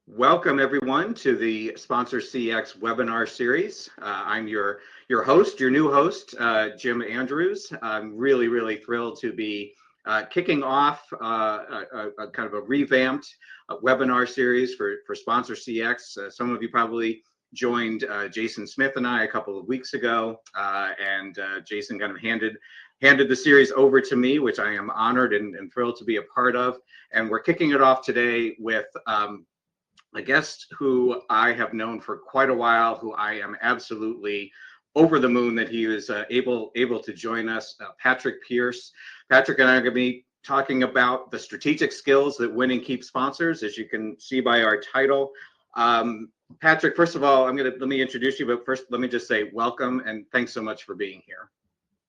Welcome everyone to the Sponsor CX webinar series. I'm your host, your new host, Jim Andrews. I'm really thrilled to be kicking off a kind of a revamped webinar series for Sponsor CX. Some of you probably joined Jason Smith and I a couple of weeks ago, and Jason kind of handed the series over to me, which I am honored and thrilled to be a part of. And we're kicking it off today with a guest who I have known for quite a while, who I am absolutely over the moon that he was able to join us, Patrick Pierce. Patrick and I are going to be talking about the strategic skills that win and keep sponsors, as you can see by our title. Patrick, first of all, let me introduce you, but first let me just say welcome and thanks so much for being here.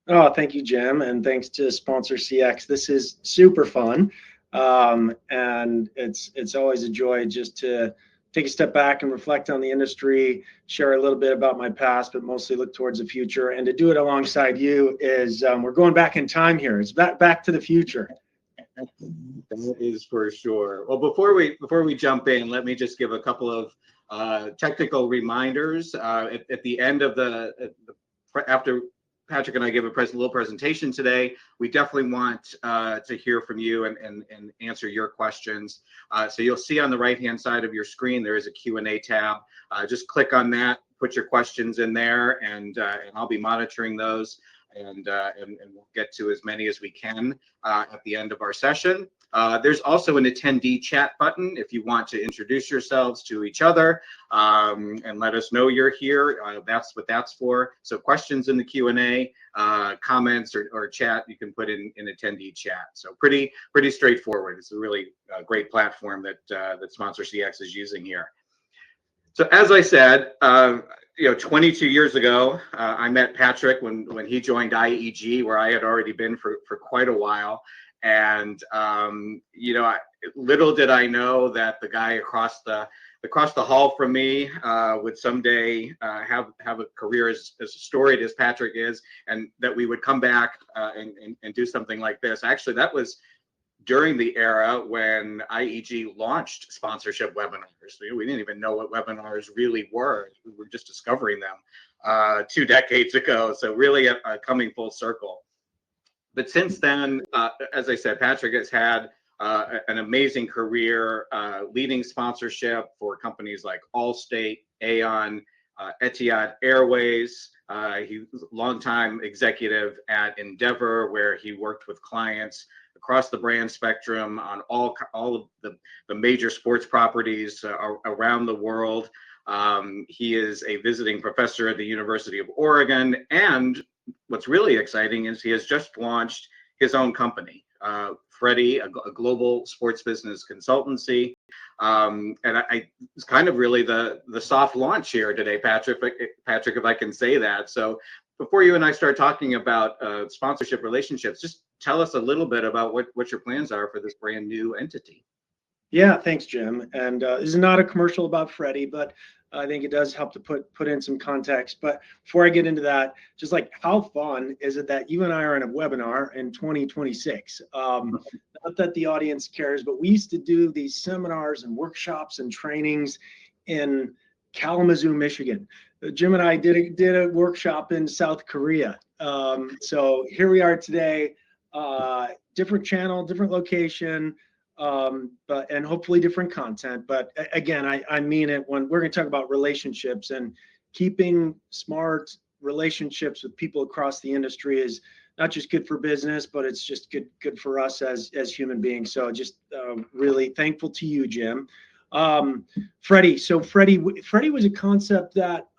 Oh, thank you, Jim, and thanks to Sponsor CX. This is super fun. And it's always a joy just to take a step back and reflect on the industry, share a little bit about my past, but mostly look towards the future. And to do it alongside you is we're going back in time here. It's back to the future. That is for sure. Well, before we jump in, let me just give a couple of technical reminders. At the end of after Patrick and I give a little presentation today, we definitely want to hear from you and answer your questions. So you'll see on the right-hand side of your screen, there is a Q&A tab. Just click on that, put your questions in there, and I'll be monitoring those, and we'll get to as many as we can at the end of our session. There's also an attendee chat button if you want to introduce yourselves to each other and let us know you're here. That's what that's for. So questions in the Q&A, comments or chat, you can put in attendee chat. So pretty straightforward. It's a really great platform that Sponsor CX is using here. So as I said, 22 years ago, I met Patrick when he joined IEG, where I had already been for quite a while. And little did I know that the guy across the hall from me would someday have a career as storied as Patrick is, and that we would come back and do something like this. Actually, that was during the era when IEG launched sponsorship webinars. We didn't even know what webinars really were. We were just discovering them 2 decades ago. So really coming full circle. But since then, as I said, Patrick has had an amazing career leading sponsorship for companies like Allstate, Aon, Etihad Airways. He was a longtime executive at Endeavor, where he worked with clients across the brand spectrum on all of the major sports properties around the world. He is a visiting professor at the University of Oregon, and what's really exciting is he has just launched his own company, Freddie, a global sports business consultancy. And it's kind of really the soft launch here today, Patrick, if I can say that. So before you and I start talking about sponsorship relationships, just tell us a little bit about what your plans are for this brand new entity. Yeah, thanks, Jim. And this is not a commercial about Freddie, but I think it does help to put in some context. But before I get into that, just like, how fun is it that you and I are in a webinar in 2026? Not that the audience cares, but we used to do these seminars and workshops and trainings in Kalamazoo, Michigan. Jim and I did a workshop in South Korea. So here we are today, different channel, different location, and hopefully different content. But again, I mean it when we're going to talk about relationships, and keeping smart relationships with people across the industry is not just good for business, but it's just good for us as human beings. So just really thankful to you, Jim. Freddie. So Freddie was a concept that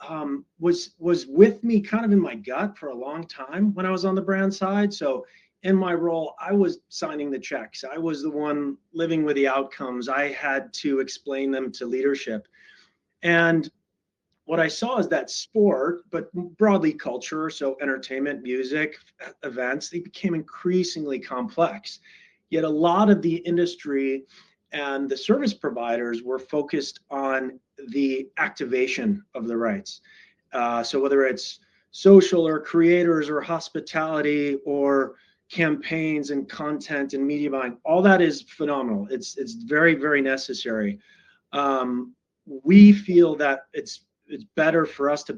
was with me kind of in my gut for a long time when I was on the brand side. So in my role, I was signing the checks. I was the one living with the outcomes. I had to explain them to leadership. And what I saw is that sport, but broadly culture, so entertainment, music, events, they became increasingly complex. Yet a lot of the industry and the service providers were focused on the activation of the rights. So whether it's social or creators or hospitality or campaigns and content and media buying, all that is phenomenal. It's very, very necessary. we feel that it's better for us to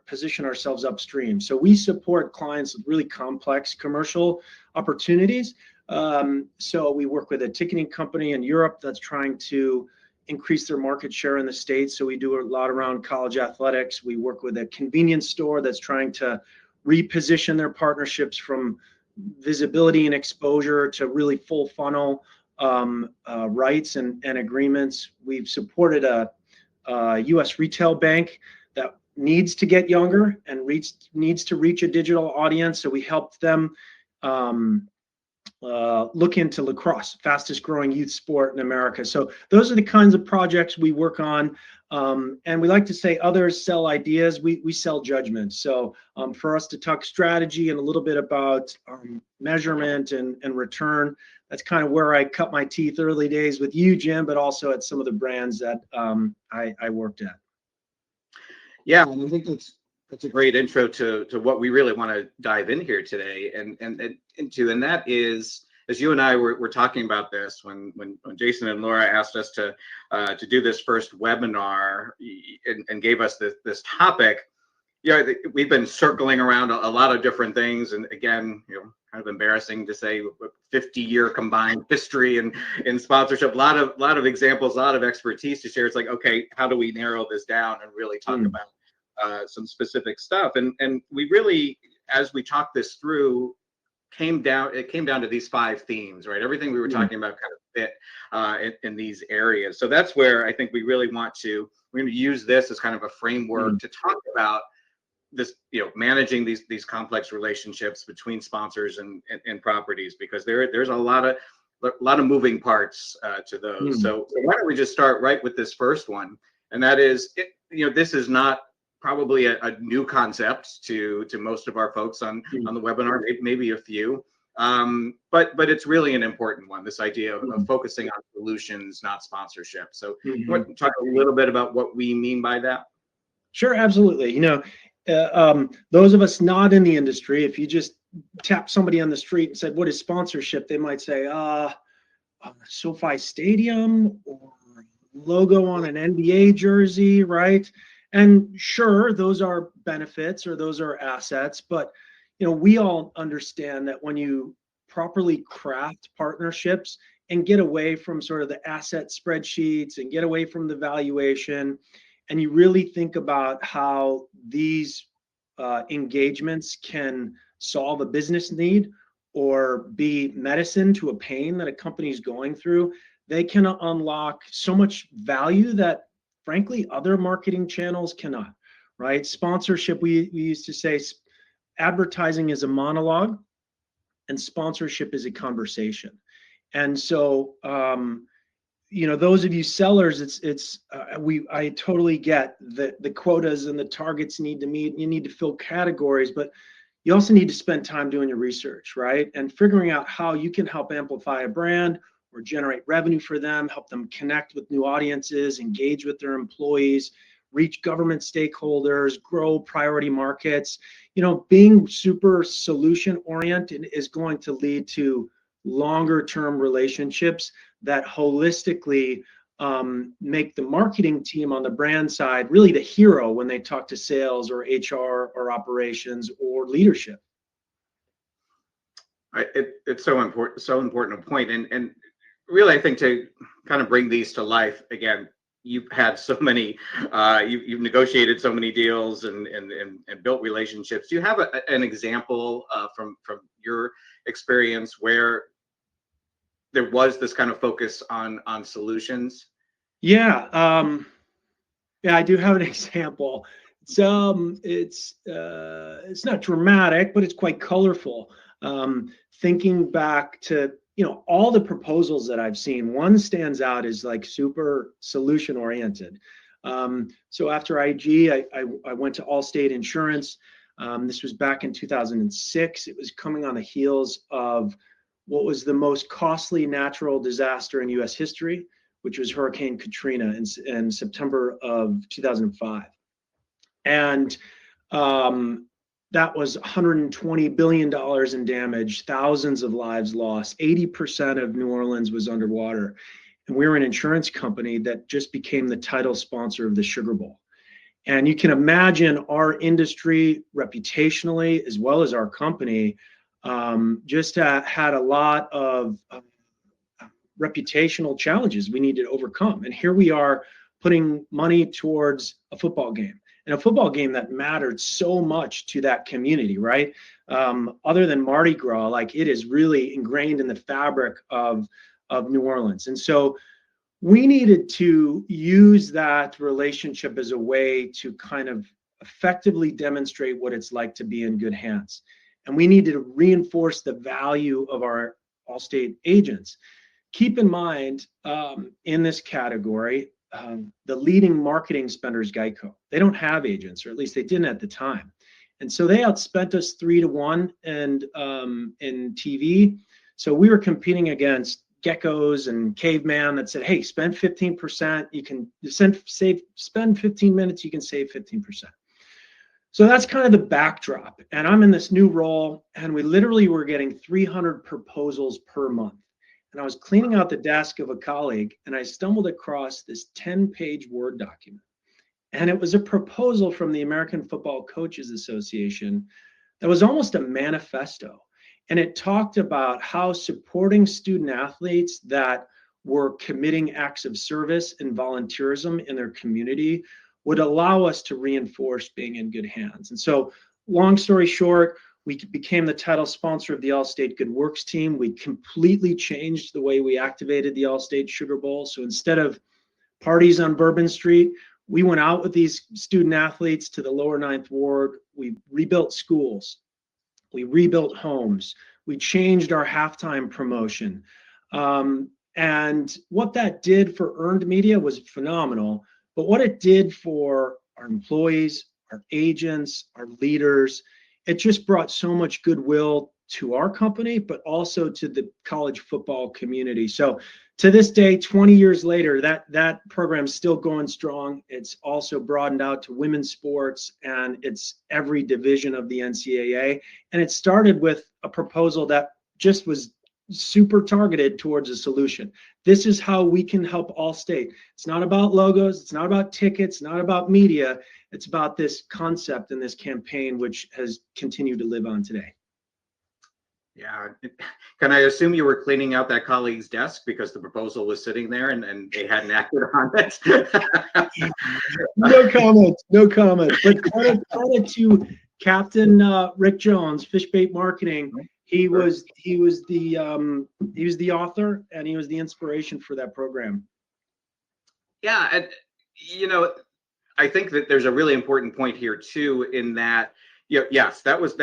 position ourselves upstream. So we support clients with really complex commercial opportunities. So we work with a ticketing company in Europe that's trying to increase their market share in the States. So we do a lot around college athletics. We work with a convenience store that's trying to reposition their partnerships from visibility and exposure to really full funnel rights and agreements. We've supported a U.S. retail bank that needs to get younger and needs to reach a digital audience. So we helped them look into lacrosse, fastest growing youth sport in America. So those are the kinds of projects we work on. And we like to say others sell ideas, we sell judgment. So for us to talk strategy and a little bit about measurement and return, that's kind of where I cut my teeth early days with you, Jim, but also at some of the brands that I worked at. Yeah, and I think that's a great intro to what we really want to dive in here today and into, and that is, as you and I were talking about this when Jason and Laura asked us to do this first webinar and gave us this topic. Yeah, we've been circling around a lot of different things, and again, kind of embarrassing to say, 50-year combined history in sponsorship. A lot of examples, a lot of expertise to share. It's like, okay, how do we narrow this down and really talk about some specific stuff? And we really, as we talked this through, came down to these 5 themes, right? Everything we were talking about kind of fit in these areas. So that's where I think we're going to use this as kind of a framework to talk about this, managing these complex relationships between sponsors and properties, because there's a lot of moving parts to those. So why don't we just start right with this first one, and that is, this is not probably a new concept to most of our folks on the webinar, maybe a few, but it's really an important one. This idea of focusing on solutions, not sponsorship. So want to talk a little bit about what we mean by that? Sure, absolutely. Those of us not in the industry, if you just tap somebody on the street and said, what is sponsorship? They might say, SoFi Stadium or logo on an NBA jersey, right? And sure, those are benefits or those are assets, but we all understand that when you properly craft partnerships and get away from sort of the asset spreadsheets and get away from the valuation, and you really think about how these engagements can solve a business need or be medicine to a pain that a company is going through, they can unlock so much value that frankly other marketing channels cannot, right? Sponsorship, we used to say advertising is a monologue and sponsorship is a conversation. And so those of you sellers, I totally get that the quotas and the targets need to meet, you need to fill categories, but you also need to spend time doing your research, right? And figuring out how you can help amplify a brand or generate revenue for them, help them connect with new audiences, engage with their employees, reach government stakeholders, grow priority markets. Being super solution oriented is going to lead to longer term relationships that holistically make the marketing team on the brand side really the hero when they talk to sales or HR or operations or leadership. It's so important a point. And really, I think to kind of bring these to life, again, you've had so many, you've negotiated so many deals and built relationships. Do you have an example from your experience where there was this kind of focus on solutions? Yeah, I do have an example. It's not dramatic, but it's quite colorful. Thinking back to all the proposals that I've seen, one stands out as like super solution oriented. So after IG, I went to Allstate Insurance. This was back in 2006. It was coming on the heels of what was the most costly natural disaster in U.S. history, which was Hurricane Katrina in September of 2005. And that was $120 billion in damage, thousands of lives lost, 80% of New Orleans was underwater. And we're an insurance company that just became the title sponsor of the Sugar Bowl. And you can imagine our industry reputationally, as well as our company, just had a lot of reputational challenges we needed to overcome. And here we are putting money towards a football game, and a football game that mattered so much to that community, right? Other than Mardi Gras, like, it is really ingrained in the fabric of New Orleans. And so we needed to use that relationship as a way to kind of effectively demonstrate what it's like to be in good hands. And we needed to reinforce the value of our Allstate agents. Keep in mind, in this category, the leading marketing spender is Geico. They don't have agents, or at least they didn't at the time. And so they outspent us 3-1 and in TV. So we were competing against geckos and caveman that said, hey, spend 15%, you can spend 15 minutes, you can save 15%. So that's kind of the backdrop. And I'm in this new role, and we literally were getting 300 proposals per month. And I was cleaning out the desk of a colleague, and I stumbled across this 10-page Word document. And it was a proposal from the American Football Coaches Association that was almost a manifesto. And it talked about how supporting student athletes that were committing acts of service and volunteerism in their community would allow us to reinforce being in good hands. And so, long story short, we became the title sponsor of the Allstate Good Works team. We completely changed the way we activated the Allstate Sugar Bowl. So instead of parties on Bourbon Street, we went out with these student athletes to the lower Ninth Ward. We rebuilt schools. We rebuilt homes. We changed our halftime promotion. And what that did for earned media was phenomenal. But what it did for our employees, our agents, our leaders, it just brought so much goodwill to our company, but also to the college football community. So to this day, 20 years later, that program's still going strong. It's also broadened out to women's sports, and it's every division of the NCAA. And it started with a proposal that just was super targeted towards a solution. This is how we can help Allstate. It's not about logos. It's not about tickets, not about media. It's about this concept and this campaign, which has continued to live on today. Yeah. Can I assume you were cleaning out that colleague's desk because the proposal was sitting there and they hadn't acted on it? No comment. No comment. But credit to Captain Rick Jones, Fishbait Marketing. He was the author, and he was the inspiration for that program. Yeah, and I think that there's a really important point here too, in that, yes, that was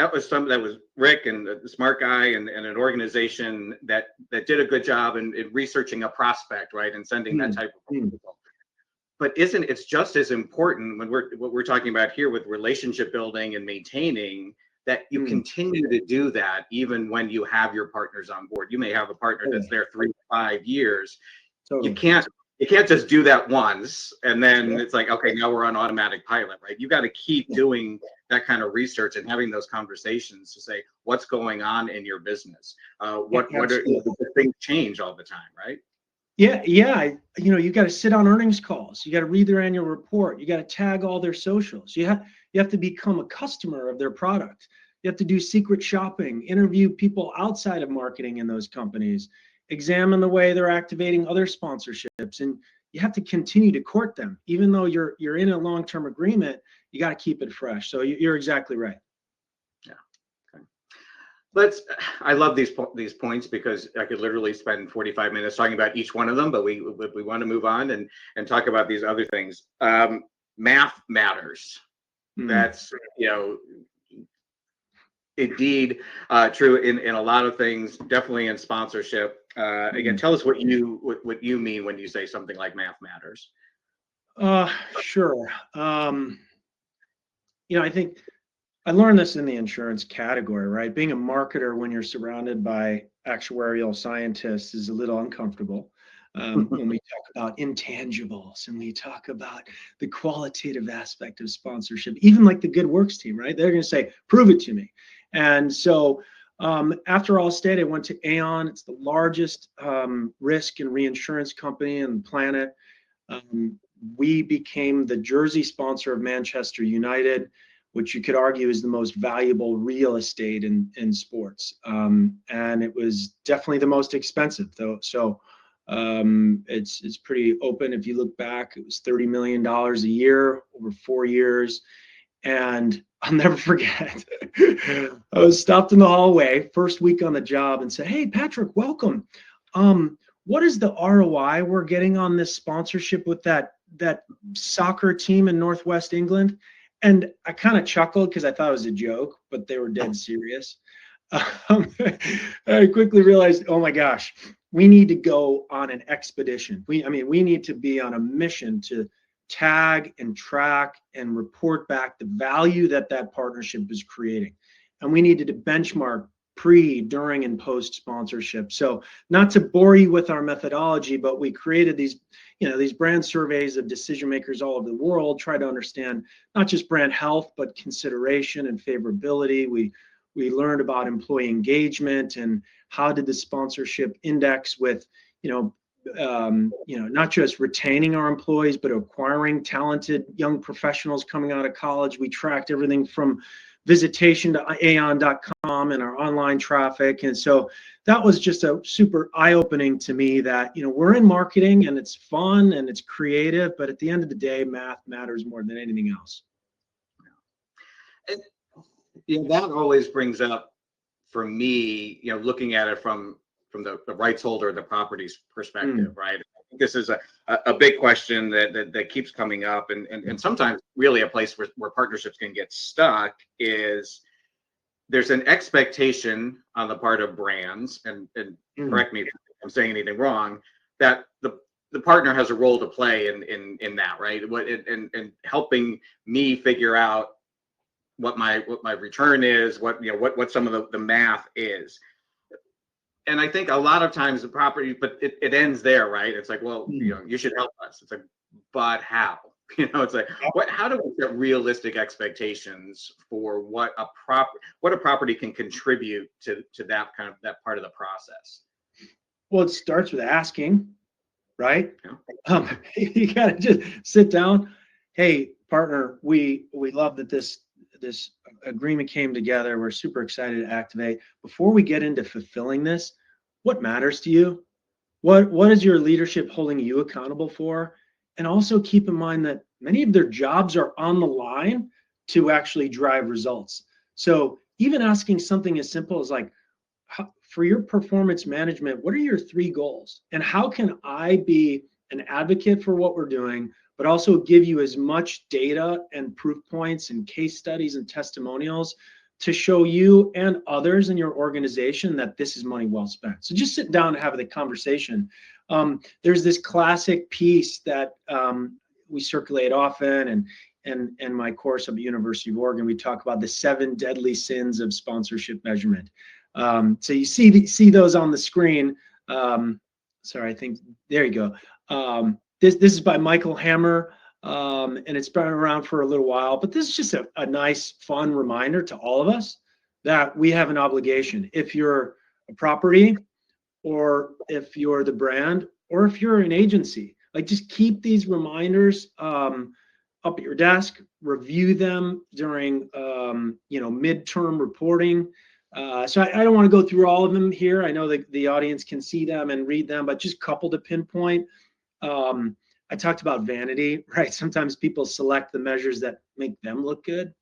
Rick and the smart guy and an organization that did a good job in researching a prospect, right, and sending that type of proposal. But it's just as important when what we're talking about here with relationship building and maintaining, that you continue to do that even when you have your partners on board. You may have a partner that's there 3 to 5 years. Totally. You can't just do that once and then it's like, okay, now we're on automatic pilot, right? You got to keep doing that kind of research and having those conversations to say what's going on in your business. What are things change all the time, right? Yeah. You got to sit on earnings calls. You got to read their annual report. You got to tag all their socials. You have to become a customer of their product. You have to do secret shopping, interview people outside of marketing in those companies, examine the way they're activating other sponsorships, and you have to continue to court them. Even though you're in a long-term agreement, you got to keep it fresh. So you're exactly right. Yeah. Okay. I love these points because I could literally spend 45 minutes talking about each one of them, but we want to move on and talk about these other things. Math matters. That's, indeed true in a lot of things, definitely in sponsorship. Again, tell us what you mean when you say something like math matters. Sure. I think I learned this in the insurance category, right? Being a marketer when you're surrounded by actuarial scientists is a little uncomfortable. When we talk about intangibles and we talk about the qualitative aspect of sponsorship, even like the Good Works team, right? They're going to say, prove it to me. And so After Allstate, I went to Aon. It's the largest risk and reinsurance company on the planet. We became the jersey sponsor of Manchester United, which you could argue is the most valuable real estate in sports. And it was definitely the most expensive, though. So it's pretty open. If you look back, it was $30 million a year over 4 years. And I'll never forget, I was stopped in the hallway first week on the job and said, "Hey, Patrick, welcome. What is the ROI we're getting on this sponsorship with that soccer team in Northwest England?" And I kind of chuckled because I thought it was a joke, but they were dead serious. I quickly realized, oh my gosh, we need to go on an expedition. We need to be on a mission to tag and track and report back the value that partnership is creating. And we needed to benchmark pre, during, and post sponsorship. So not to bore you with our methodology, but we created these brand surveys of decision makers all over the world, try to understand not just brand health, but consideration and favorability. We learned about employee engagement and how did the sponsorship index with, not just retaining our employees, but acquiring talented young professionals coming out of college. We tracked everything from visitation to aon.com and our online traffic. And so that was just a super eye-opening to me that, we're in marketing and it's fun and it's creative, but at the end of the day, math matters more than anything else. That always brings up for me, looking at it from the rights holder, the property's perspective, right? I think this is a big question that keeps coming up, and sometimes really a place where partnerships can get stuck is there's an expectation on the part of brands, and correct me if I'm saying anything wrong, that the partner has a role to play in that, right? And helping me figure out what my return is, what some of the math is. And I think a lot of times the property, but it ends there, right? It's like, well, you should help us. It's like, but how? It's like, how do we set realistic expectations for what a property can contribute to that part of the process? Well, it starts with asking, right? You gotta just sit down. Hey, partner, we love that this agreement came together. We're super excited to activate. Before we get into fulfilling this, what matters to you? What is your leadership holding you accountable for? And also keep in mind that many of their jobs are on the line to actually drive results. So even asking something as simple as like, for your performance management, what are your 3 goals? And how can I be an advocate for what we're doing, but also give you as much data and proof points and case studies and testimonials to show you and others in your organization that this is money well spent. So just sit down and have the conversation. There's this classic piece that we circulate often, and in my course at the University of Oregon, we talk about the 7 deadly sins of sponsorship measurement. So you see those on the screen. Sorry, I think there you go. This is by Michael Hammer, and it's been around for a little while, but this is just a nice, fun reminder to all of us that we have an obligation. If you're a property, or if you're the brand, or if you're an agency, like just keep these reminders up at your desk, review them during midterm reporting. So I don't want to go through all of them here. I know that the audience can see them and read them, but just a couple to pinpoint. I talked about vanity, right? Sometimes people select the measures that make them look good.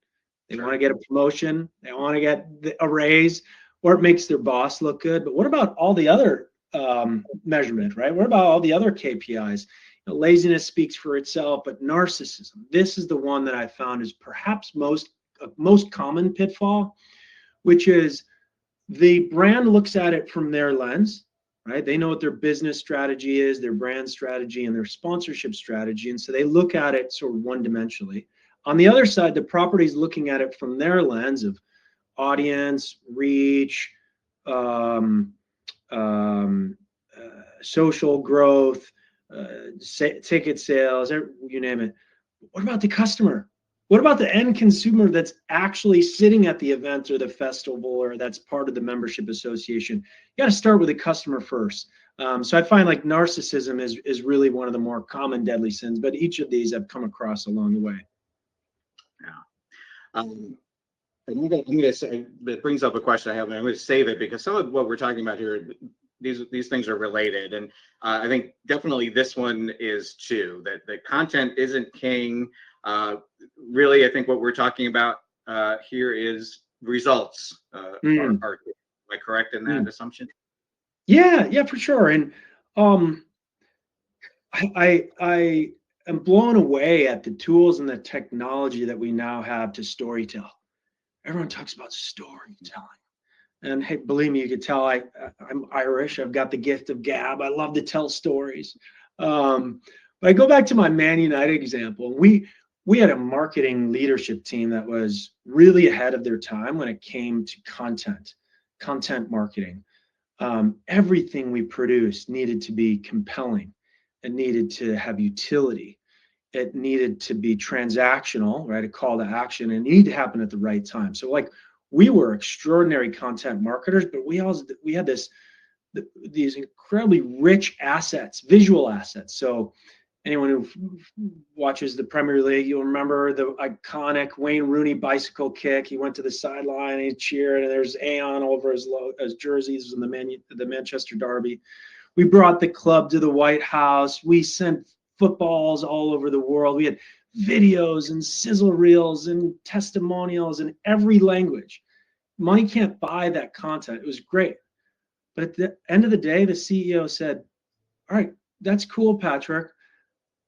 They want to get a promotion, they want to get a raise, or it makes their boss look good. But what about all the other measurement, right? What about all the other KPIs? Laziness speaks for itself, but narcissism, this is the one that I found is perhaps most common pitfall, which is the brand looks at it from their lens, right? They know what their business strategy is, their brand strategy, and their sponsorship strategy. And so they look at it sort of one-dimensionally. On the other side, the property is looking at it from their lens of audience, reach, social growth, ticket sales, you name it. What about the customer? What about the end consumer that's actually sitting at the event or the festival, or that's part of the membership association? You got to start with the customer first. So I find like narcissism is really one of the more common deadly sins, but each of these I've come across along the way. Yeah. I'm gonna say, it brings up a question I have, and I'm going to save it because some of what we're talking about here, these things are related, and I think definitely this one is too. That the content isn't king. Really, I think what we're talking about here is results. Am I correct in that assumption? Yeah, for sure. And I am blown away at the tools and the technology that we now have to storytell. Everyone talks about storytelling. And hey, believe me, you could tell I'm Irish. I've got the gift of gab. I love to tell stories. But I go back to my Man United example. We had a marketing leadership team that was really ahead of their time when it came to content marketing. Everything we produced needed to be compelling. It needed to have utility. It needed to be transactional, right? A call to action, and it needed to happen at the right time. So like we were extraordinary content marketers, but we had these incredibly rich assets, visual assets. So anyone who watches the Premier League, you'll remember the iconic Wayne Rooney bicycle kick. He went to the sideline and he cheered, and there's Aon over his jerseys in the Manchester Derby. We brought the club to the White House. We sent footballs all over the world. We had videos and sizzle reels and testimonials in every language. Money can't buy that content. It was great. But at the end of the day, the CEO said, all right, that's cool, Patrick,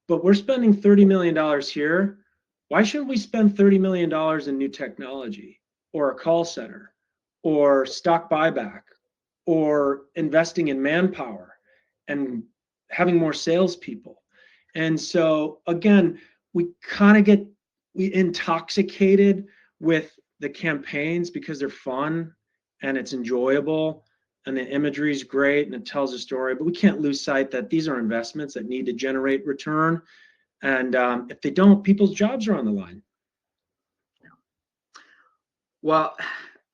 but we're spending $30 million here. Why shouldn't we spend $30 million in new technology or a call center or stock buyback or investing in manpower and having more salespeople? And so again, we get intoxicated with the campaigns because they're fun and it's enjoyable and the imagery is great and it tells a story, but we can't lose sight that these are investments that need to generate return. And if they don't, people's jobs are on the line. Well,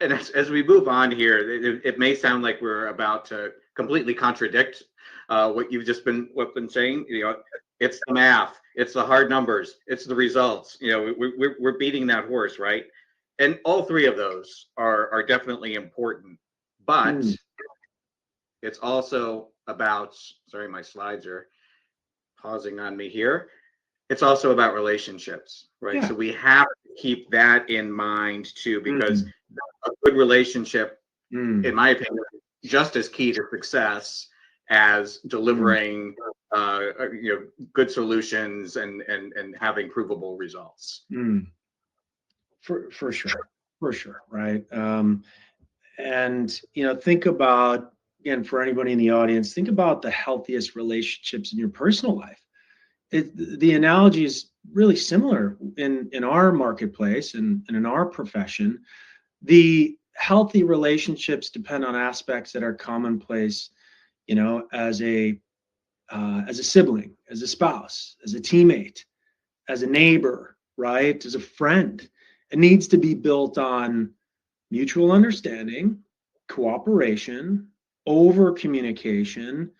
and as we move on here, it may sound like we're about to completely contradict what you've just been saying. It's the math, it's the hard numbers, it's the results. We're beating that horse, right? And all three of those are definitely important, but it's also about. Sorry, my slides are pausing on me here. It's also about relationships, right? Yeah. So we have to keep that in mind too, because a good relationship, in my opinion, is just as key to success as delivering good solutions and having provable results. For sure, right? And think about, again, for anybody in the audience, think about the healthiest relationships in your personal life. The analogy is really similar in our marketplace and in our profession. The healthy relationships depend on aspects that are commonplace, as a sibling, as a spouse, as a teammate, as a neighbor, right? As a friend. It needs to be built on mutual understanding, cooperation, over communication,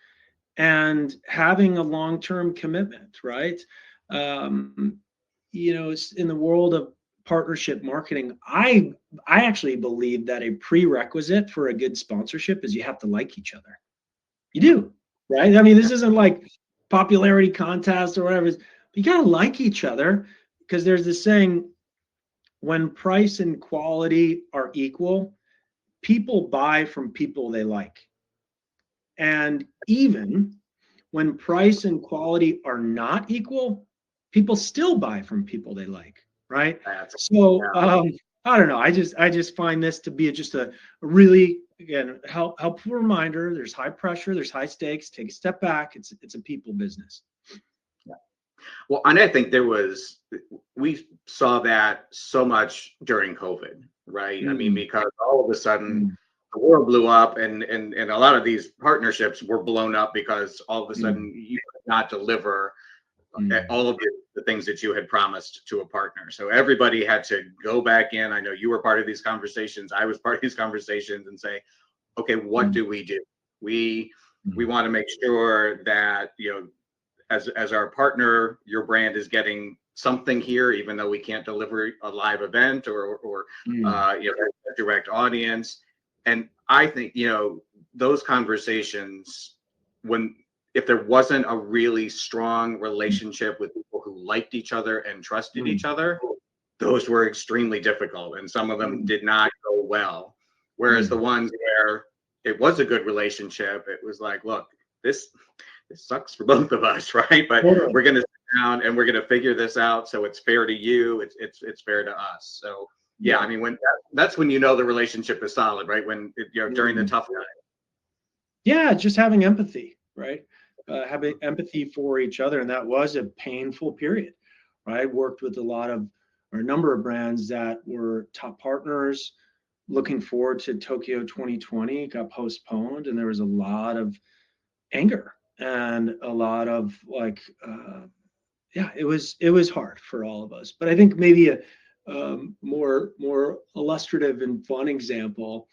and having a long-term commitment, right? It's in the world of partnership marketing. I actually believe that a prerequisite for a good sponsorship is you have to like each other. You do, right? I mean, this isn't like popularity contest or whatever. But you gotta like each other, because there's this saying, when price and quality are equal, people buy from people they like. And even when price and quality are not equal, people still buy from people they like, right? So I don't know. I just find this to be just a really, again, helpful reminder. There's high pressure, there's high stakes. Take a step back. It's a people business. Yeah. Well, and I think we saw that so much during COVID, right? I mean, because all of a sudden the world blew up, and a lot of these partnerships were blown up because all of a sudden you could not deliver all of the things that you had promised to a partner. So everybody had to go back in. I know you were part of these conversations. I was part of these conversations, and say, okay, what do? We want to make sure that, as our partner, your brand is getting something here, even though we can't deliver a live event or a direct audience. And I think, those conversations, if there wasn't a really strong relationship with people who liked each other and trusted each other, those were extremely difficult, and some of them did not go well. Whereas the ones where it was a good relationship, it was like, look, this sucks for both of us, right? But we're going to sit down and we're going to figure this out, so it's fair to you, it's fair to us. So yeah, I mean, that's when the relationship is solid, right? When during the tough times. Yeah, just having empathy, right? Having empathy for each other, and that was a painful period, right? I worked with a number of brands that were top partners, looking forward to Tokyo 2020, got postponed, and there was a lot of anger and a lot of it was hard for all of us. But I think maybe a more illustrative and fun example.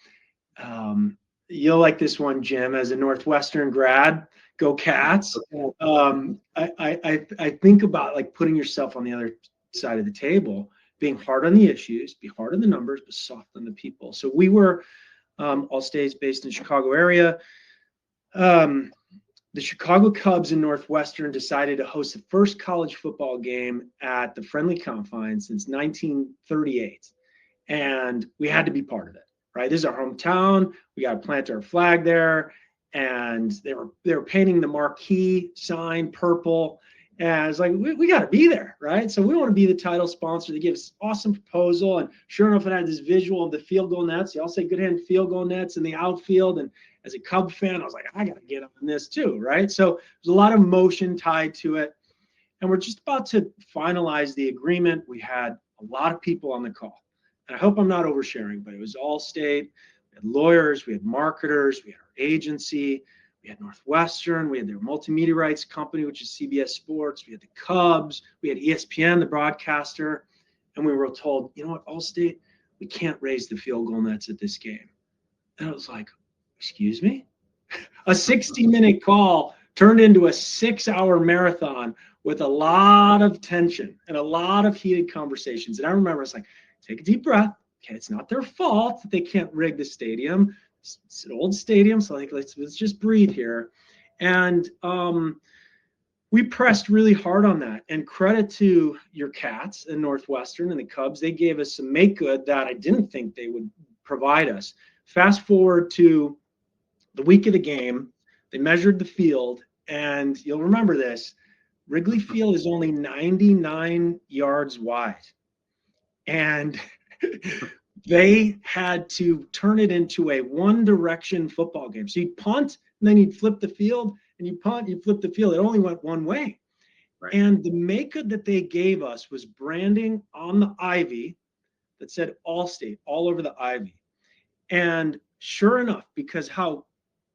You'll like this one, Jim, as a Northwestern grad. Go Cats. I think about like putting yourself on the other side of the table, being hard on the issues, be hard on the numbers, but soft on the people. So we were Allstate's based in the Chicago area. The Chicago Cubs and Northwestern decided to host the first college football game at the Friendly Confines since 1938. And we had to be part of it, right? This is our hometown. We got to plant our flag there. And they were painting the marquee sign purple. And it's like, we got to be there, right? So we want to be the title sponsor. They give us awesome proposal. And sure enough, it had this visual of the field goal nets. Y'all say good hand field goal nets in the outfield. And as a Cub fan, I was like, I got to get on this too, right? So there's a lot of motion tied to it. And we're just about to finalize the agreement. We had a lot of people on the call. And I hope I'm not oversharing, but it was Allstate. We had lawyers, we had marketers, we had our agency, we had Northwestern, we had their multimedia rights company, which is CBS Sports, we had the Cubs, we had ESPN, the broadcaster, and we were told, you know what, Allstate, we can't raise the field goal nets at this game. And I was like, excuse me? A 60-minute call turned into a 6-hour marathon with a lot of tension and a lot of heated conversations. And I remember I was like, take a deep breath. Okay, it's not their fault that they can't rig the stadium. It's an old stadium, so I think let's just breathe here. And we pressed really hard on that. And credit to your Cats and Northwestern and the Cubs, they gave us some make good that I didn't think they would provide us. Fast forward to the week of the game, they measured the field, and you'll remember this, Wrigley Field is only 99 yards wide. And they had to turn it into a one-direction football game. So you'd punt, and then you'd flip the field, and you punt, you flip the field. It only went one way. Right. And the make-good that they gave us was branding on the ivy that said Allstate all over the ivy. And sure enough, because how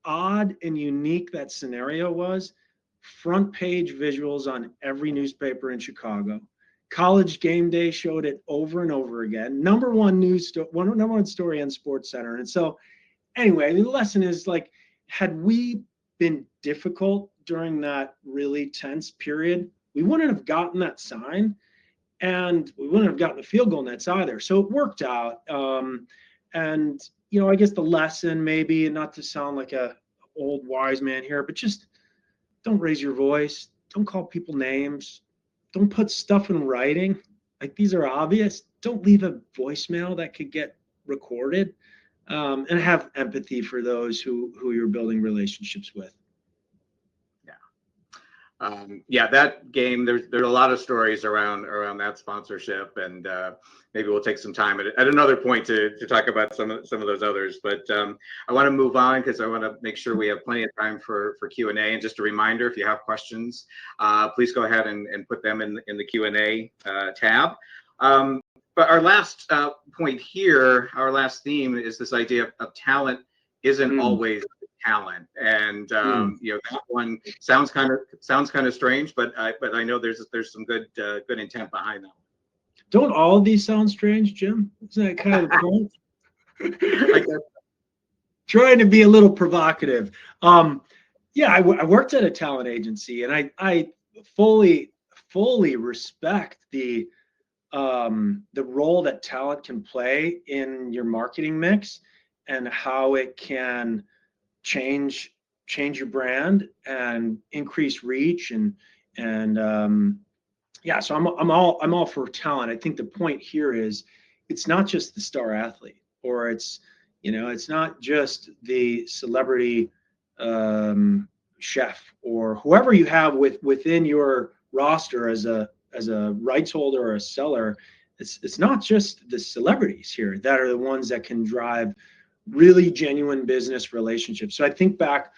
odd and unique that scenario was, front page visuals on every newspaper in Chicago. College Game Day showed it over and over again. Number one story on Sports Center. And so anyway, the lesson is like, had we been difficult during that really tense period, we wouldn't have gotten that sign, and we wouldn't have gotten the field goal nets either. So it worked out. And I guess the lesson, maybe, not to sound like a old wise man here, but just don't raise your voice. Don't call people names. Don't put stuff in writing. Like, these are obvious. Don't leave a voicemail that could get recorded, and have empathy for those who you're building relationships with. That game, there's a lot of stories around that sponsorship, and maybe we'll take some time at another point to talk about some of those others. But I want to move on because I want to make sure we have plenty of time for Q&A. And just a reminder, if you have questions, please go ahead and put them in the Q&A tab. But our last point here, our last theme, is this idea of talent isn't always talent. And that one sounds kind of strange, but I know there's some good intent behind that. Don't all of these sound strange, Jim? Isn't that kind of the point? I guess. Trying to be a little provocative. I worked at a talent agency, and I fully respect the role that talent can play in your marketing mix and how it can change your brand and increase reach so I'm all for talent. I think the point here is it's not just the star athlete, or it's not just the celebrity chef or whoever you have within your roster as a rights holder or a seller. It's not just the celebrities here that are the ones that can drive really genuine business relationships. So I think back,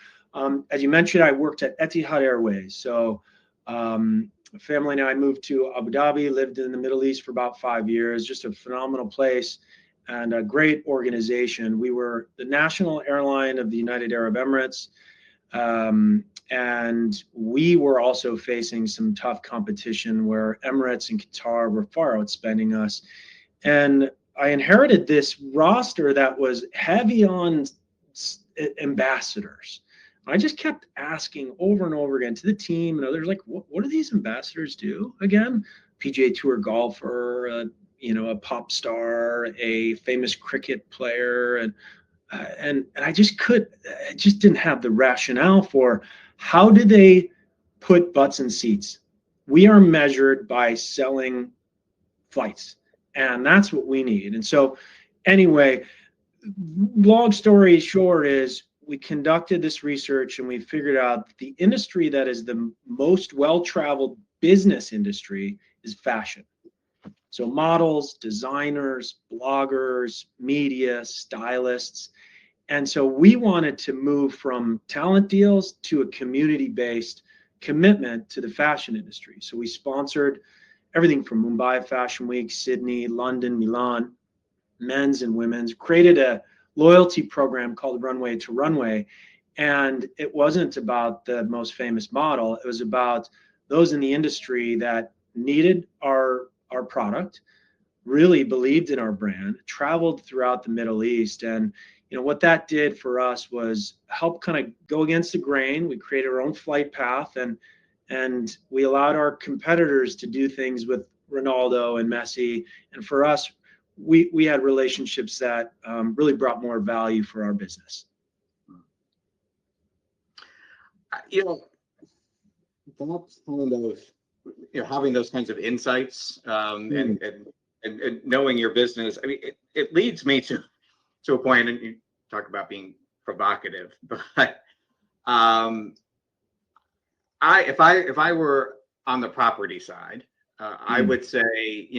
as you mentioned, I worked at Etihad Airways. So family and I moved to Abu Dhabi, lived in the Middle East for about 5 years, just a phenomenal place and a great organization. We were the national airline of the United Arab Emirates. And we were also facing some tough competition where Emirates and Qatar were far outspending us. And I inherited this roster that was heavy on ambassadors. I just kept asking over and over again to the team and others, like, what do these ambassadors do again? PGA Tour golfer, a pop star, a famous cricket player, and I just didn't have the rationale for how do they put butts in seats. We are measured by selling flights, and that's what we need. And so anyway, long story short is we conducted this research and we figured out that the industry that is the most well-traveled business industry is fashion. So models, designers, bloggers, media, stylists. And so we wanted to move from talent deals to a community-based commitment to the fashion industry. So we sponsored everything from Mumbai Fashion Week, Sydney, London, Milan, men's and women's, created a loyalty program called Runway to Runway. And it wasn't about the most famous model. It was about those in the industry that needed our product, really believed in our brand, traveled throughout the Middle East. And what that did for us was help kind of go against the grain. We created our own flight path, and we allowed our competitors to do things with Ronaldo and Messi. And for us, we had relationships that really brought more value for our business. That's kind of having those kinds of insights and knowing your business. I mean, it leads me to a point, and you talk about being provocative, but if I were on the property side, I would say,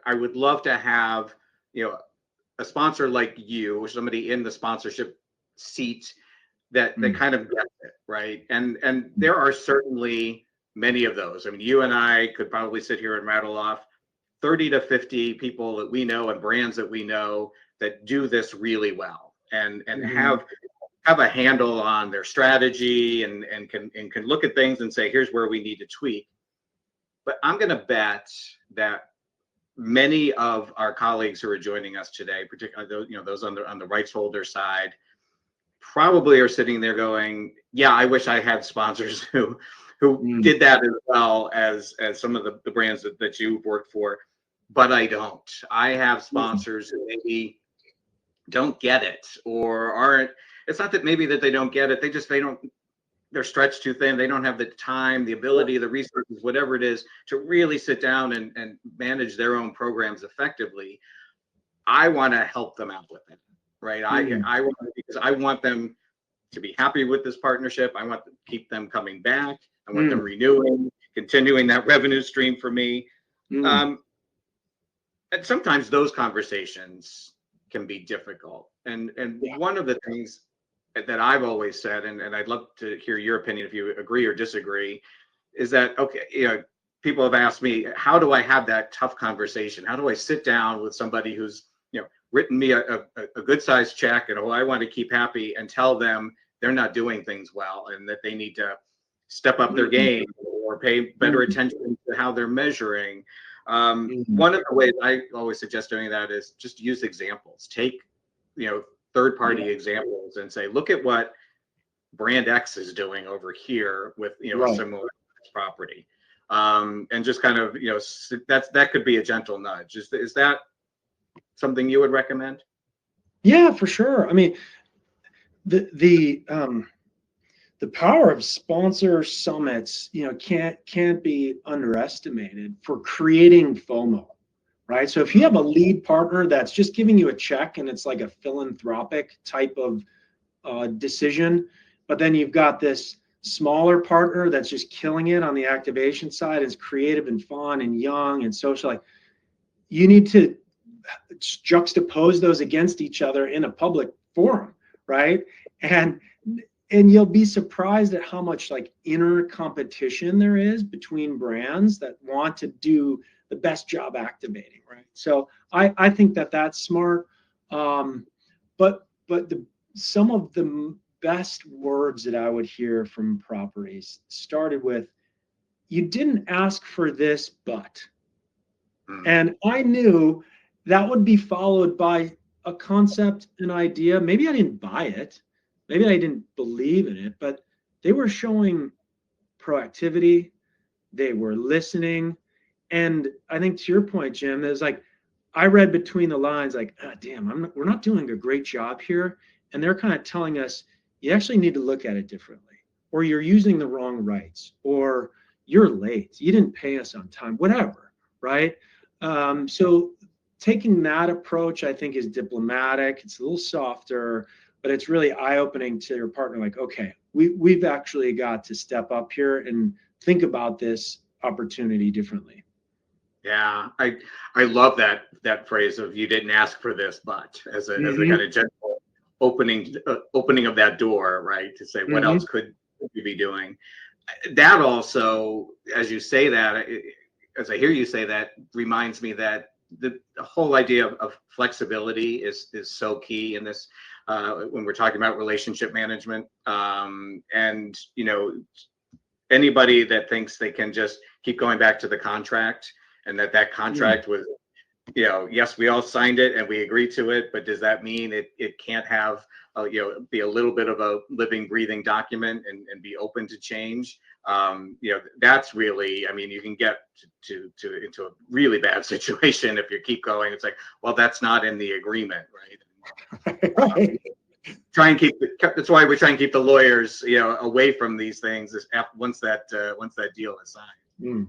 I would love to have, a sponsor like you, or somebody in the sponsorship seat that kind of gets it, right? And there are certainly many of those. I mean, you and I could probably sit here and rattle off 30 to 50 people that we know and brands that we know that do this really well and have a handle on their strategy and can look at things and say, here's where we need to tweak. But I'm going to bet that many of our colleagues who are joining us today, particularly those on the rights holder side, probably are sitting there going, yeah, I wish I had sponsors who did that as well as some of the brands that you've worked for, but I don't. I have sponsors who maybe don't get it or aren't. It's not that maybe that they don't get it. They're stretched too thin. They don't have the time, the ability, the resources, whatever it is, to really sit down and manage their own programs effectively. I want to help them out with it, right? Because I want them to be happy with this partnership. I want to keep them coming back. I want them renewing, continuing that revenue stream for me. And sometimes those conversations can be difficult. And one of the things that I've always said, and I'd love to hear your opinion if you agree or disagree, is that, okay, people have asked me, how do I have that tough conversation? How do I sit down with somebody who's, written me a good sized check and I want to keep happy and tell them they're not doing things well and that they need to step up their game or pay better attention to how they're measuring. One of the ways I always suggest doing that is just use examples. Take, third-party examples and say, look at what brand X is doing over here with, a similar property. And just kind of, that could be a gentle nudge. Is that something you would recommend? Yeah, for sure. I mean, the power of sponsor summits, can't be underestimated for creating FOMO, right? So if you have a lead partner that's just giving you a check and it's like a philanthropic type of decision, but then you've got this smaller partner that's just killing it on the activation side, is creative and fun and young and social, like, you need to juxtapose those against each other in a public forum, right? And you'll be surprised at how much like inner competition there is between brands that want to do the best job activating, right? So I think that's smart. But some of the best words that I would hear from properties started with, "You didn't ask for this, but." And I knew that would be followed by a concept, an idea. Maybe I didn't buy it. Maybe I didn't believe in it, but they were showing proactivity. They were listening. And I think to your point, Jim, there's like, I read between the lines, like, damn, we're not doing a great job here. And they're kind of telling us, you actually need to look at it differently, or you're using the wrong rights, or you're late, you didn't pay us on time, whatever, right? So taking that approach, I think, is diplomatic. It's a little softer, but it's really eye-opening to your partner. Like, okay, we've actually got to step up here and think about this opportunity differently. Yeah, I love that phrase of "you didn't ask for this, but," as a kind of gentle opening of that door, right? To say what else could you be doing. That also, as you say that, as I hear you say that, reminds me that the whole idea of flexibility is so key in this when we're talking about relationship management. And anybody that thinks they can just keep going back to the contract, and that contract was, yes, we all signed it and we agreed to it, but does that mean it can't have be a little bit of a living, breathing document and be open to change? That's really, I mean, you can get into a really bad situation if you keep going. It's like, well, that's not in the agreement, right? Try and keep that's why we try and keep the lawyers, away from these things once that deal is signed.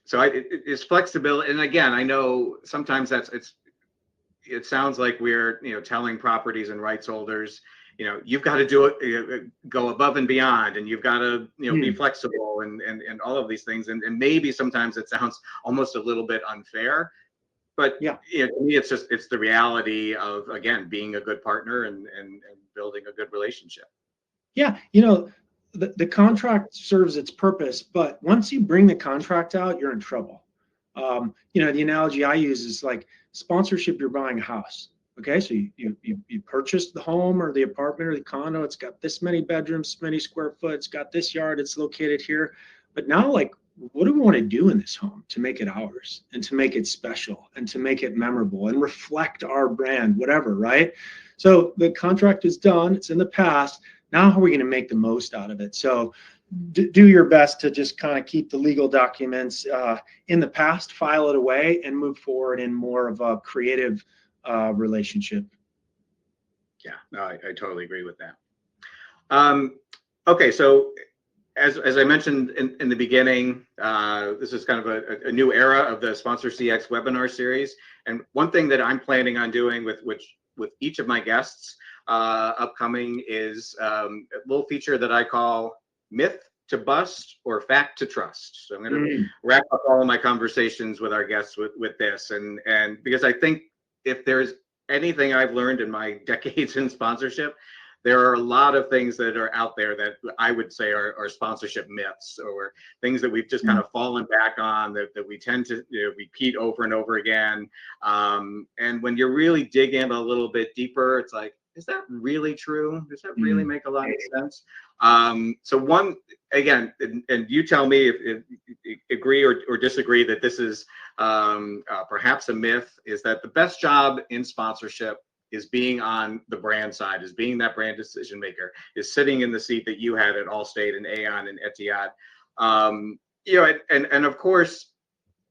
So it's flexibility, and again, I know sometimes it sounds like we're telling properties and rights holders, you've got to do it, go above and beyond, and you've got to be flexible and all of these things, and maybe sometimes it sounds almost a little bit unfair, but to me it's the reality of, again, being a good partner and building a good relationship. The contract serves its purpose, but once you bring the contract out, you're in trouble. The analogy I use is like sponsorship. You're buying a house. Okay, so you purchased the home or the apartment or the condo. It's got this many bedrooms, many square foot. It's got this yard. It's located here. But now, like, what do we want to do in this home to make it ours and to make it special and to make it memorable and reflect our brand, whatever, right? So the contract is done. It's in the past. Now, how are we going to make the most out of it? So do your best to just kind of keep the legal documents in the past, file it away, and move forward in more of a creative relationship. Yeah, no, I totally agree with that. Okay, so as I mentioned in the beginning, this is kind of a new era of the Sponsor CX webinar series. And one thing that I'm planning on doing with each of my guests upcoming is a little feature that I call myth to bust or fact to trust. So I'm going to wrap up all of my conversations with our guests with this, and because I think if there's anything I've learned in my decades in sponsorship, there are a lot of things that are out there that I would say are sponsorship myths, or things that we've just kind of fallen back on, that we tend to repeat over and over again. And when you really dig in a little bit deeper, it's like, is that really true? Does that really make a lot of sense? So one, again, and you tell me if you agree or disagree that this is perhaps a myth, is that the best job in sponsorship is being on the brand side, is being that brand decision maker, is sitting in the seat that you had at Allstate and Aon and Etihad. And of course,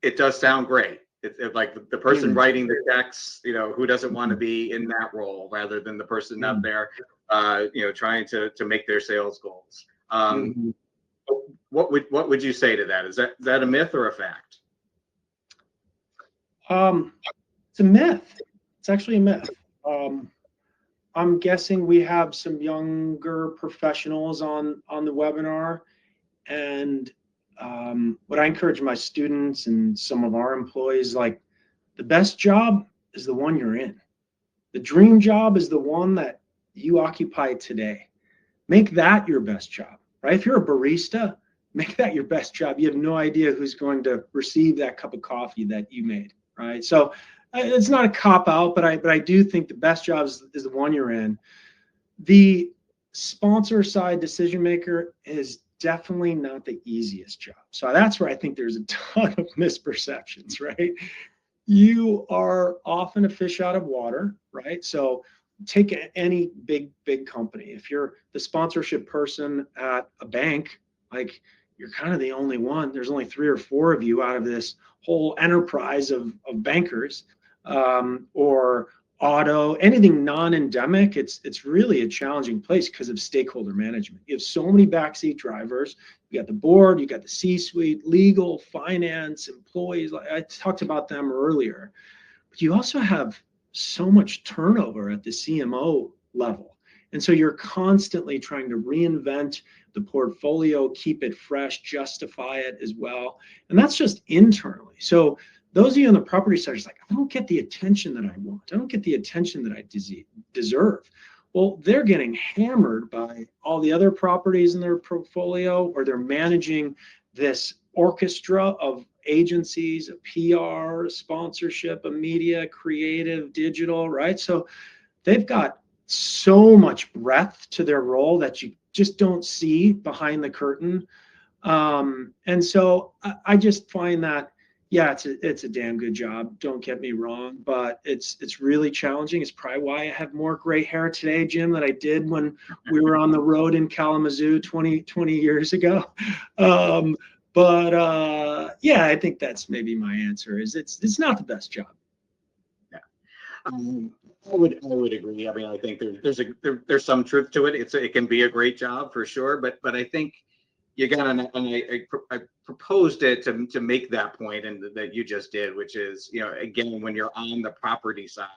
it does sound great. It's like the person writing the checks, who doesn't want to be in that role rather than the person out there, trying to make their sales goals. What would you say to that? Is that a myth or a fact? It's a myth. It's actually a myth. I'm guessing we have some younger professionals on the webinar, and what I encourage my students and some of our employees, like, the best job is the one you're in. The dream job is the one that you occupy today. Make that your best job, right? If you're a barista, make that your best job. You have no idea who's going to receive that cup of coffee that you made, right? So it's not a cop out, but I do think the best job is the one you're in. The sponsor side decision maker is definitely not the easiest job. So that's where I think there's a ton of misperceptions, right? You are often a fish out of water, right? So take any big company. If you're the sponsorship person at a bank, like, you're kind of the only one. There's only 3 or 4 of you out of this whole enterprise of bankers. Or auto, anything non-endemic, it's really a challenging place because of stakeholder management. You have so many backseat drivers. You got the board, you got the C-suite, legal, finance, employees. I talked about them earlier. But you also have so much turnover at the CMO level. And so you're constantly trying to reinvent the portfolio, keep it fresh, justify it as well. And that's just internally. So those of you on the property side are just like, I don't get the attention that I want. I don't get the attention that I deserve. Well, they're getting hammered by all the other properties in their portfolio, or they're managing this orchestra of agencies, a PR, sponsorship, a media, creative, digital, right? So they've got so much breadth to their role that you just don't see behind the curtain. And so I just find that, yeah, it's a damn good job. Don't get me wrong, but it's really challenging. It's probably why I have more gray hair today, Jim, than I did when we were on the road in Kalamazoo 20 years ago. Yeah, I think that's maybe my answer. Is it's not the best job. Yeah, I would agree. I mean, I think there's some truth to it. It can be a great job for sure, but I think you got, and I proposed it to make that point, and that you just did, which is, again, when you're on the property side,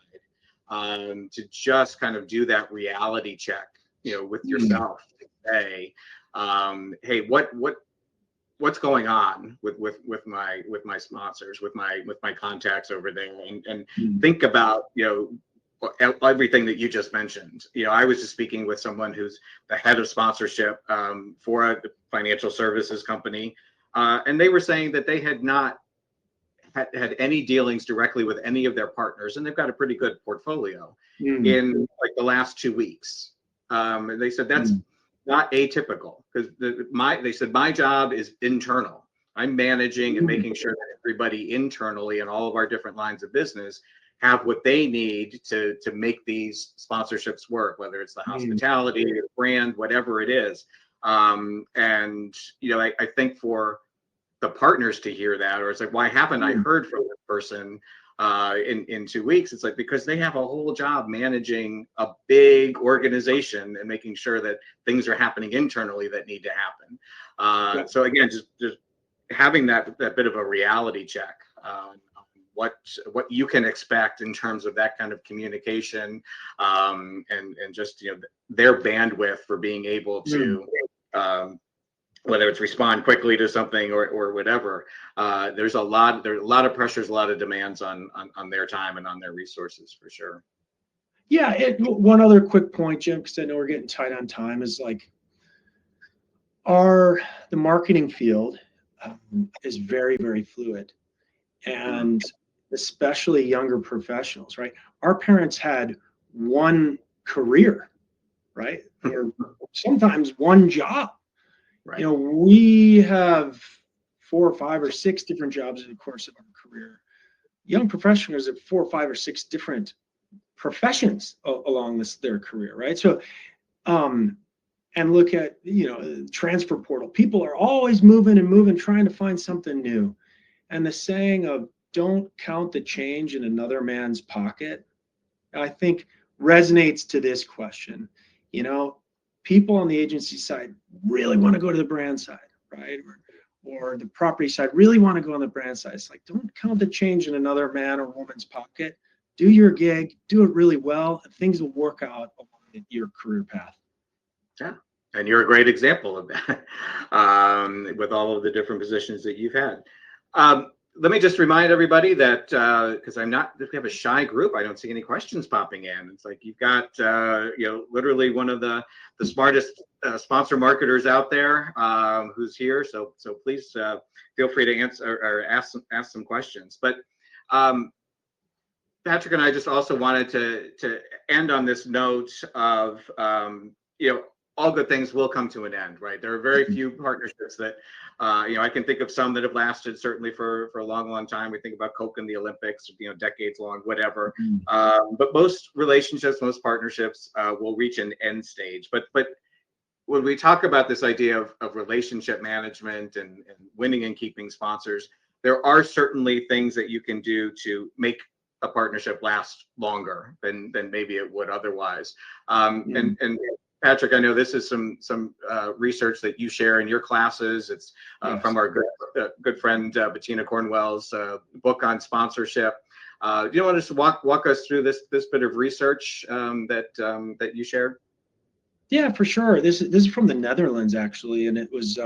to just kind of do that reality check, with yourself, to say, hey, what's going on with my sponsors, with my contacts over there, and think about, everything that you just mentioned. I was just speaking with someone who's the head of sponsorship for a financial services company, and they were saying that they had not had any dealings directly with any of their partners, and they've got a pretty good portfolio in like the last 2 weeks. And they said that's not atypical, because they said my job is internal. I'm managing and making sure that everybody internally in all of our different lines of business have what they need to make these sponsorships work, whether it's the hospitality, the brand, whatever it is. And I think for the partners to hear that, or it's like, why haven't I heard from this person in 2 weeks? It's like, because they have a whole job managing a big organization and making sure that things are happening internally that need to happen. So again, just having that bit of a reality check. What you can expect in terms of that kind of communication, and just their bandwidth for being able to whether it's respond quickly to something or whatever. There's a lot of pressures, a lot of demands on their time and on their resources, for sure. Yeah, one other quick point, Jim, because I know we're getting tight on time, is like the marketing field is very, very fluid, and especially younger professionals, right? Our parents had one career, right? Or sometimes one job. Right. You know, we have 4 or 5 or 6 different jobs in the course of our career. Young professionals have 4 or 5 or 6 different professions along their career, right? So, and look at, you know, transfer portal. People are always moving and moving, trying to find something new. And the saying of "don't count the change in another man's pocket," I think resonates to this question. You know, people on the agency side really want to go to the brand side, right? Or the property side really want to go on the brand side. It's like, don't count the change in another man or woman's pocket. Do your gig, do it really well, and things will work out along your career path. Yeah. And you're a great example of that, with all of the different positions that you've had. Let me just remind everybody that, because we have a shy group, I don't see any questions popping in. It's like you've got, you know, literally one of the smartest sponsor marketers out there, who's here. So please feel free to answer or ask some questions. But Patrick and I just also wanted to end on this note of, you know, all good things will come to an end, right? There are very few partnerships that, you know, I can think of some that have lasted certainly for a long, long time. We think about Coke and the Olympics, you know, decades long, whatever. But most relationships, most partnerships will reach an end stage. But when we talk about this idea of relationship management and winning and keeping sponsors, there are certainly things that you can do to make a partnership last longer than maybe it would otherwise. And Patrick, I know this is some research that you share in your classes. It's from our good friend Bettina Cornwell's book on sponsorship. Do you want to just walk us through this bit of research that you shared? Yeah, for sure. This is from the Netherlands actually, and it was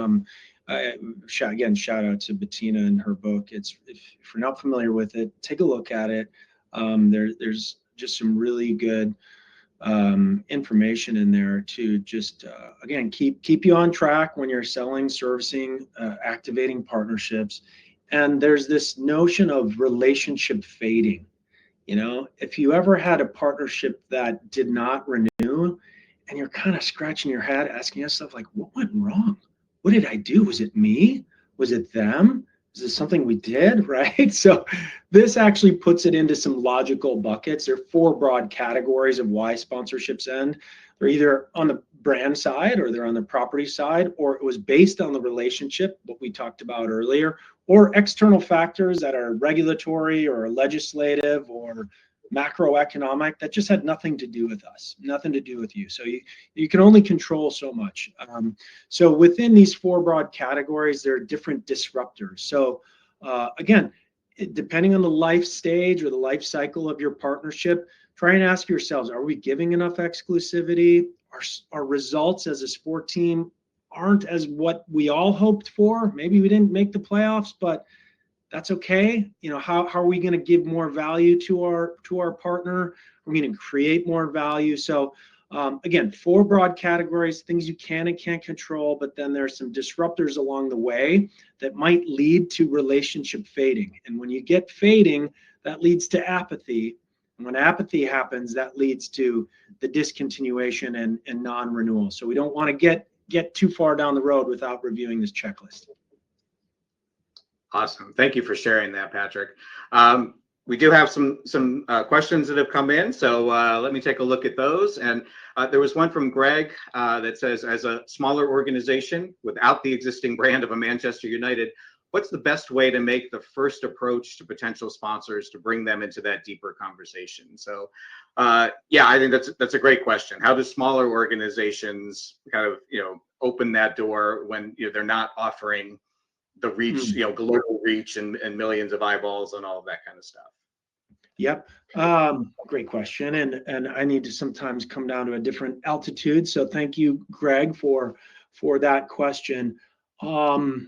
shout out to Bettina and her book. If you're not familiar with it, take a look at it. There's just some really good information in there to just again keep you on track when you're selling, servicing, activating partnerships. And there's this notion of relationship fading. You know, if you ever had a partnership that did not renew, and you're kind of scratching your head asking yourself, like, what went wrong? What did I do? Was it me? Was it them? Is this something we did? Right? So this actually puts it into some logical buckets. There are 4 broad categories of why sponsorships end. They're either on the brand side, or they're on the property side, or it was based on the relationship, what we talked about earlier, or external factors that are regulatory or legislative or macroeconomic that just had nothing to do with us, nothing to do with you. So you can only control so much. So within these 4 broad categories, there are different disruptors. So again, depending on the life stage or the life cycle of your partnership, try and ask yourselves, are we giving enough exclusivity? Our results as a sport team aren't as what we all hoped for. Maybe we didn't make the playoffs, but that's okay. You know, how are we going to give more value to our partner? We're going to create more value. So again, 4 broad categories, things you can and can't control, but then there's some disruptors along the way that might lead to relationship fading. And when you get fading, that leads to apathy. And when apathy happens, that leads to the discontinuation and non-renewal. So we don't want to get too far down the road without reviewing this checklist. Awesome. Thank you for sharing that, Patrick. We do have some questions that have come in, so let me take a look at those. And there was one from Greg that says, as a smaller organization without the existing brand of a Manchester United, what's the best way to make the first approach to potential sponsors to bring them into that deeper conversation? So yeah, I think that's a great question. How do smaller organizations kind of, you know, open that door when, you know, they're not offering the reach, you know, global reach and millions of eyeballs and all of that kind of stuff? Yep. Great question. And I need to sometimes come down to a different altitude. So thank you, Greg, for that question. No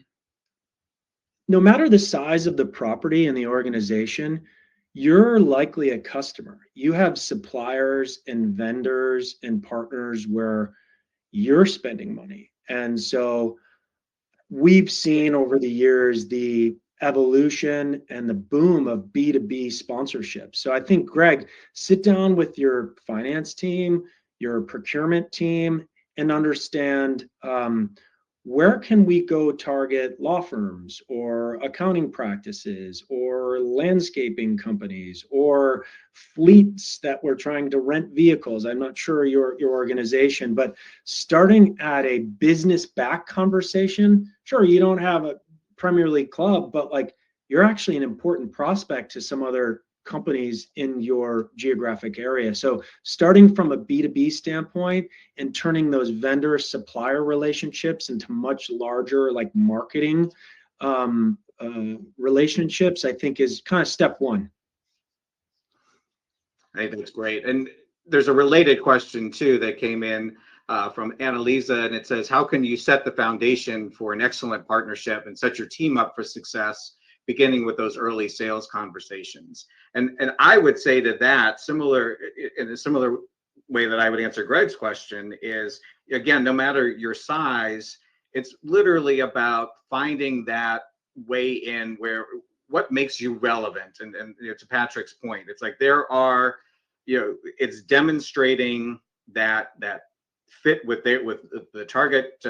matter the size of the property and the organization, you're likely a customer. You have suppliers and vendors and partners where you're spending money. And so we've seen over the years the evolution and the boom of B2B sponsorship. So I think, Greg, sit down with your finance team, your procurement team and understand where can we go target law firms or accounting practices or landscaping companies or fleets that we're trying to rent vehicles. I'm not sure your organization, but starting at a business back conversation. Sure, you don't have a Premier League club, but like you're actually an important prospect to some other companies in your geographic area. So starting from a B2B standpoint and turning those vendor supplier relationships into much larger like marketing relationships, I think is kind of step one. I think that's great. And there's a related question too that came in from Annalisa, and it says, how can you set the foundation for an excellent partnership and set your team up for success, beginning with those early sales conversations? And I would say to that, in a similar way that I would answer Greg's question is, again, no matter your size, it's literally about finding that way in where what makes you relevant. And to Patrick's point, it's like there are, it's demonstrating that fit with the target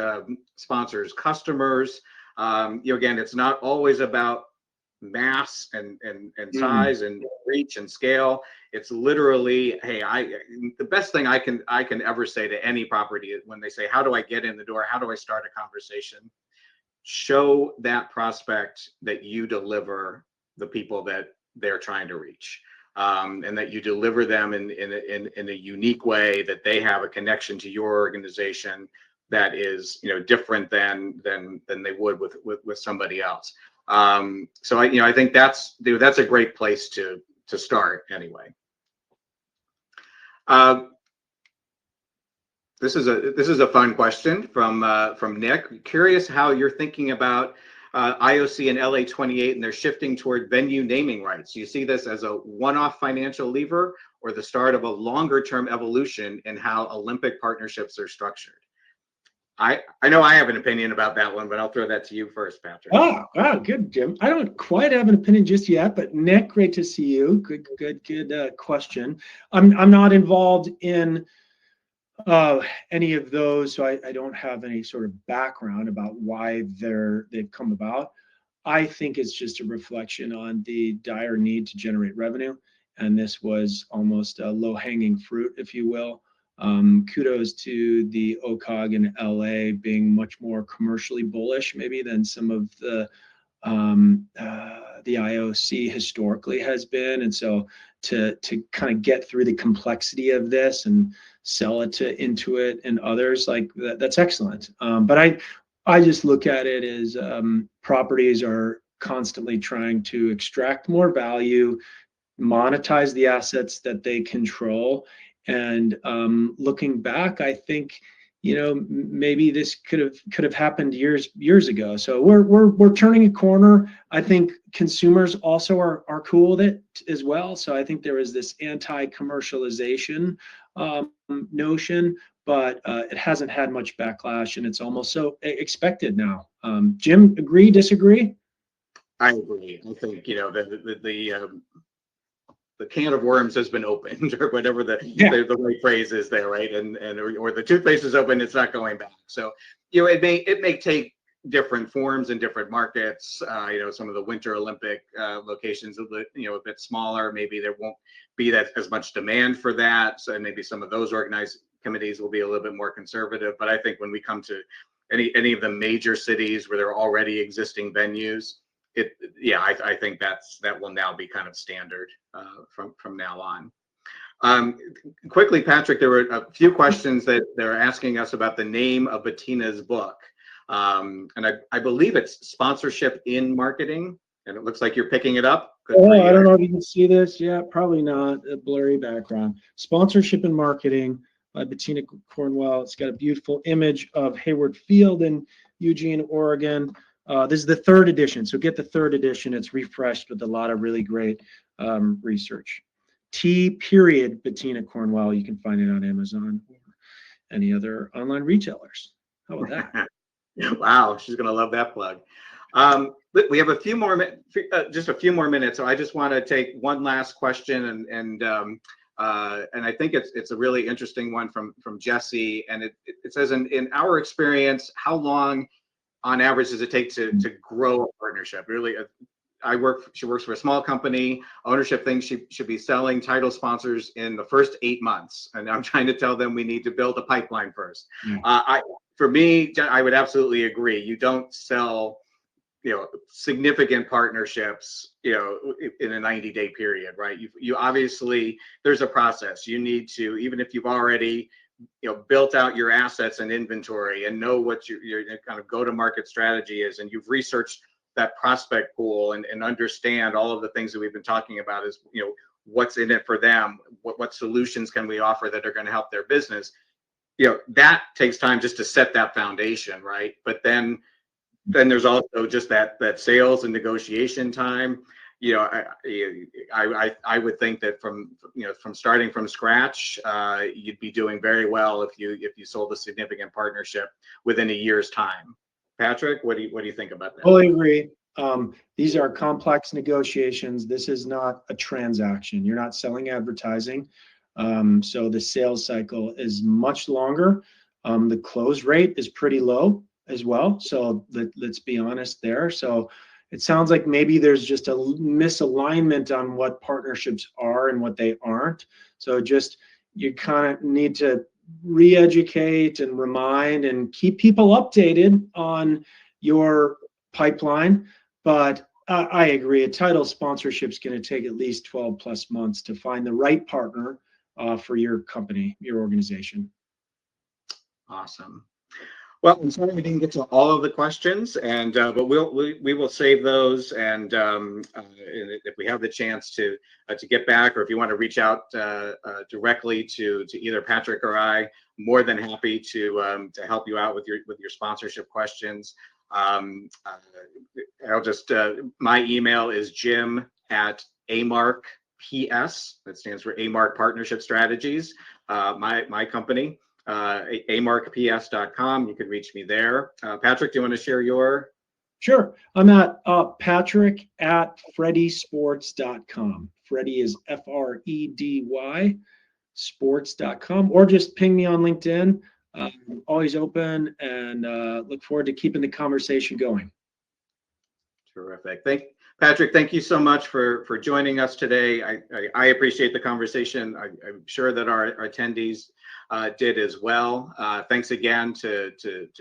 sponsors, customers. Again, it's not always about mass and size and reach and scale. It's literally, hey, the best thing I can ever say to any property when they say, how do I get in the door? How do I start a conversation? Show that prospect that you deliver the people that they're trying to reach, and that you deliver them in a unique way, that they have a connection to your organization that is different than they would with somebody else. So I think that's a great place to start anyway. This is a fun question from Nick. Curious how you're thinking about IOC and LA28 and they're shifting toward venue naming rights. Do you see this as a one-off financial lever or the start of a longer-term evolution in how Olympic partnerships are structured? I know I have an opinion about that one, but I'll throw that to you first, Patrick. Oh, wow, good, Jim. I don't quite have an opinion just yet, but Nick, great to see you. Good question. I'm not involved in any of those, so I don't have any sort of background about why they've come about. I think it's just a reflection on the dire need to generate revenue, and this was almost a low-hanging fruit, if you will. Kudos to the OCOG in LA being much more commercially bullish maybe than some of the IOC historically has been. And so to kind of get through the complexity of this and sell it to Intuit and others, like that's excellent. But I just look at it as properties are constantly trying to extract more value, monetize the assets that they control. And looking back, I think maybe this could have happened years ago. So we're turning a corner. I think consumers also are cool with it as well. So I think there is this anti-commercialization notion, but it hasn't had much backlash, and it's almost so expected now. Jim, agree, disagree? I agree. I think the can of worms has been opened, or whatever the right phrase is there, right? Or the toothpaste is open, it's not going back. So it may take different forms in different markets. Some of the Winter Olympic locations a bit smaller. Maybe there won't be that as much demand for that. So maybe some of those organized committees will be a little bit more conservative. But I think when we come to any of the major cities where there are already existing venues, I think that will now be kind of standard from now on. Quickly, Patrick, there were a few questions that they're asking us about the name of Bettina's book. And I believe it's Sponsorship in Marketing, and it looks like you're picking it up. I don't know if you can see this. Yeah, probably not. A blurry background. Sponsorship in Marketing by Bettina Cornwell. It's got a beautiful image of Hayward Field in Eugene, Oregon. This is the third edition, so get the third edition. It's refreshed with a lot of really great research. Bettina Cornwell. You can find it on Amazon or any other online retailers. How about that? Wow, she's gonna love that plug. We have a few more minutes, so I just want to take one last question, and And I think it's a really interesting one from Jesse. And it says, in our experience, how long on average does it take to grow a partnership? Really, she works for a small company. Ownership thinks she should be selling title sponsors in the first 8 months. And I'm trying to tell them we need to build a pipeline first. For me, I would absolutely agree. You don't sell, significant partnerships, in a 90-day period, right? You obviously, there's a process. You need to, even if you've already, built out your assets and inventory and know what your kind of go-to-market strategy is, and you've researched that prospect pool and understand all of the things that we've been talking about is, what's in it for them, what solutions can we offer that are going to help their business. That takes time just to set that foundation, right? But then there's also just that sales and negotiation time. I would think that from starting from scratch, you'd be doing very well if you sold a significant partnership within a year's time. Patrick, what do you think about that? Fully agree. These are complex negotiations. This is not a transaction. You're not selling advertising. So the sales cycle is much longer. The close rate is pretty low as well. So let's be honest there. So it sounds like maybe there's just a misalignment on what partnerships are and what they aren't. So just, you kind of need to re-educate and remind and keep people updated on your pipeline. But I agree, a title sponsorship is going to take at least 12 plus months to find the right partner for your company, your organization. Awesome. Well, I'm sorry we didn't get to all of the questions, and but we will save those, and if we have the chance to get back, or if you want to reach out directly to either Patrick or I, more than happy to help you out with your sponsorship questions. I'll just my email is jim@amark.ps. That stands for Amark Partnership Strategies. My company. amarkps.com. You can reach me there. Patrick, do you want to share your? Sure. I'm at patrick@freddysports.com. Freddy is FREDY sports.com, or just ping me on LinkedIn. I'm always open, and look forward to keeping the conversation going. Terrific. Patrick, thank you so much for joining us today. I appreciate the conversation. I'm sure that our attendees did as well. Thanks again to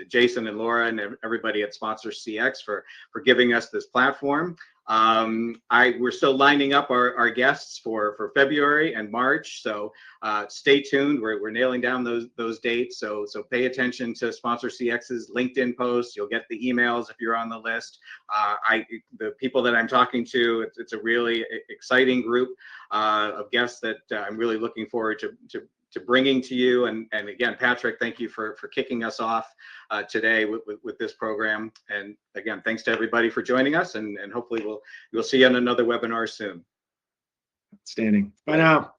Jason and Laura and everybody at Sponsor CX for giving us this platform. We're still lining up our guests for February and March, so stay tuned. We're nailing down those dates. So pay attention to Sponsor CX's LinkedIn posts. You'll get the emails if you're on the list. The people that I'm talking to, it's a really exciting group of guests that I'm really looking forward to bringing to you. And again, Patrick, thank you for kicking us off today with this program. And again, thanks to everybody for joining us, and hopefully we'll see you on another webinar soon. Outstanding. Bye now.